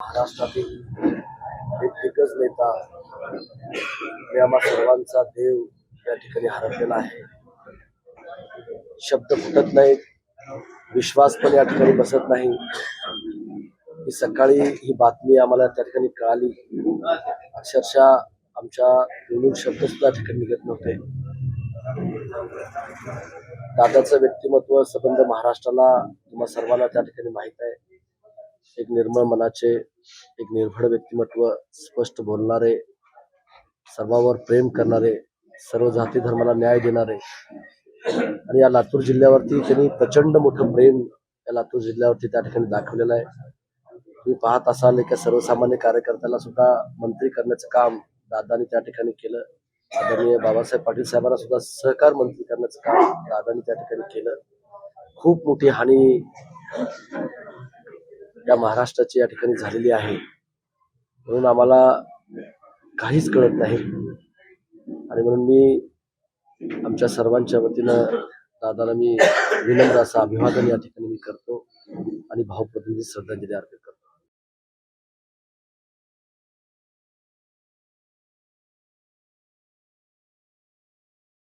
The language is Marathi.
महाराष्ट्रातील एक दिग्गज नेता आणि आम्हा सर्वांचा देव या ठिकाणी हरपलेला आहे. शब्द फुटत नाहीत, विश्वास पण या ठिकाणी बसत नाही. ही सकाळी ही बातमी आम्हाला त्या ठिकाणी कळाली. अक्षरशः आमच्या दोन शब्द सुद्धा ठिकाणी निघत नव्हते. दादाचं व्यक्तिमत्व संबंध महाराष्ट्राला तुम्हा सर्वांना त्या ठिकाणी माहित आहे. एक निर्मळ मनाचे, एक निर्भळ व्यक्तिमत्व, स्पष्ट बोलणारे, सर्वांवर प्रेम करणारे, सर्व जाती धर्माला न्याय देणारे आणि या लातूर जिल्ह्यावरती त्यांनी प्रचंड मोठं प्रेम या लातूर जिल्ह्यावरती त्या ठिकाणी दाखवलेलं आहे. तुम्ही पाहत असाल एका सर्वसामान्य कार्यकर्त्याला सुद्धा मंत्री करण्याचं काम दादांनी त्या ठिकाणी केलं. आदरणीय बाबासाहेब पाटील साहेबांना सुद्धा सहकार मंत्री करण्याचं काम दादांनी त्या ठिकाणी केलं. खूप मोठी हानी या महाराष्ट्राची या ठिकाणी झालेली आहे. म्हणून आम्हाला काहीच कळत नाही आणि म्हणून मी आमच्या सर्वांच्या वतीनं दादाला मी विनम्र असं अभिवादन या ठिकाणी मी करतो आणि भावप्रतिनिधी श्रद्धांजली अर्पण